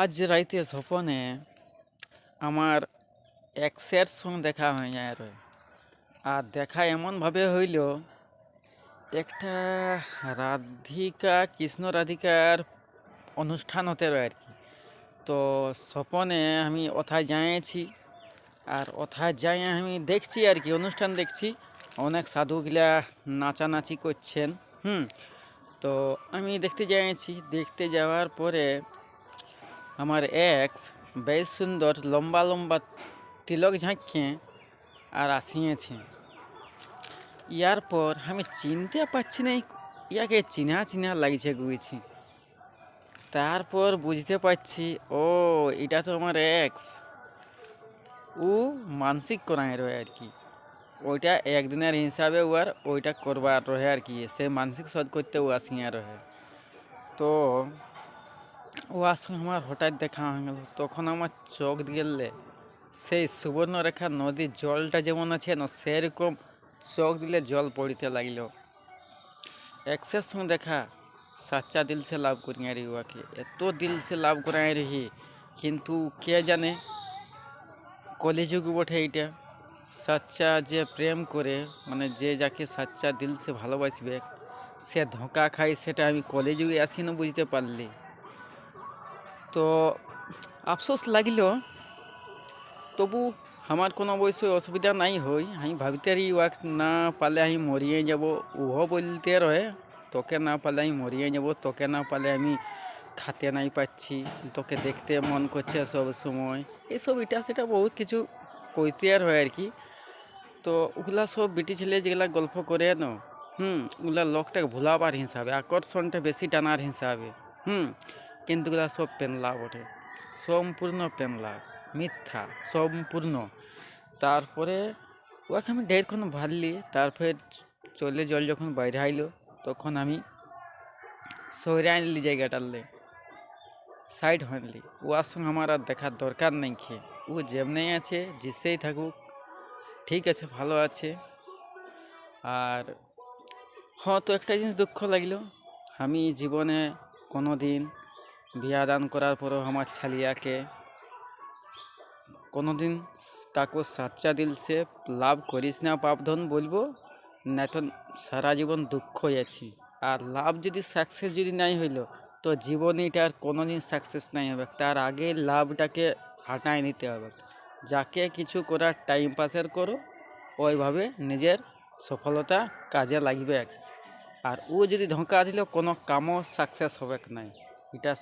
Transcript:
আজ রাইতে স্বপনে আমার এক্সের সঙ্গে দেখা হয়ে যায় আর দেখা এমনভাবে হইল একটা রাধিকা কৃষ্ণ রাধিকার অনুষ্ঠান হতে রয় আর কি। তো স্বপনে আমি ওথায় যাইছি আর ওথায় যাই আমি দেখছি আর কি, অনুষ্ঠান দেখছি, অনেক সাধুগুলা নাচানাচি করছেন। তো আমি দেখতে যাইছি, দেখতে যাওয়ার পরে আমার এক্স বেশ সুন্দর লম্বা লম্বা তিলক ঝাঁকিয়ে আর আসিয়েছে। ইয়ার পর আমি চিনতে পারছি না ইয়াকে চিনা চিনা লাগছে গুইছি। তারপর বুঝতে পারছি ও এটা তো আমার এক্স। ও মানসিক করায় রয়ে আর কি, ওইটা একদিনের হিসাবে ও আর ওইটা করবার রহে আর কি, সে মানসিক শোধ করতে ও আসিয়া রহে। তো ওর সঙ্গে আমার হঠাৎ দেখা হয়ে গেল, তখন আমার চোখ গেলে সেই সুবর্ণরেখা নদীর জলটা যেমন আছে না, সেরকম চোখ দিলে জল পড়িতে লাগল। এক্সের সঙ্গে দেখা সাচ্চা দিল সে লাভ করিয়া রি ওয়াকে, এত দিল সে লাভ করাই রহি, কিন্তু কে জানে কলিযুগ বটে এইটা। সাচ্চা যে প্রেম করে, মানে যে যাকে সাচ্চা দিল সে ভালোবাসবে, সে ধোঁকা খায়, সেটা আমি কলিযুগে আসি না বুঝতে পারলি। তো আফসোস লাগিল, তবু আমার কোনো অবশ্যই অসুবিধা নাই হই। আমি ভাবিতে রি ওয়াক না পালে আমি মরিয়ে যাব, উহ বলতে রহে তোকে না পালে আমি মরিয়ে যাব, তোকে না পালে আমি খাতে নাই পাচ্ছি, তোকে দেখতে মন করছে সব সময়, এসব এটা সেটা বহুত কিছু কইতে আর হয় আর কি। তো ওগুলা সব বিটি ছেলে যেগুলা গল্প করে না, ওগুলা লোকটাকে ভুলাবার হিসাবে, আকর্ষণটা বেশি টানার হিসাবে। কিন্তু ওগুলা সব পেনলা বটে, সম্পূর্ণ পেনলা, মিথ্যা সম্পূর্ণ। তারপরে ওকে আমি ঢেরক্ষণ ভাবলি, তারপরে চলে জল যখন বাইরে আইলো, তখন আমি সরে আনলি জায়গাটারলে, সাইড হনলি। ওর সঙ্গে আমার আর দেখার দরকার নেই খেয়ে, ও যেমনি আছে যেসেই থাকুক, ঠিক আছে, ভালো আছে। আর হ্যাঁ, তো একটা জিনিস দুঃখ লাগলো, আমি জীবনে কোনো দিন বিয়া দান করার পরও আমার ছালিয়াকে কোনো দিন কাকু সাচ্চা দিল সে লাভ করিস না পাপধন বলবো না, তো সারা জীবন দুঃখ আছি। আর লাভ যদি সাকসেস যদি নাই হইল, তো জীবনে এটা আর কোনো দিন সাকসেস নাই হবে, তার আগে লাভটাকে হাঁটায় নিতে হবে। যাকে কিছু করার টাইম পাসের করো, ওইভাবে নিজের সফলতা কাজে লাগবে। আর ও যদি ধোঁকা দিল, কোনো কামও সাকসেস হবে নাই, এটা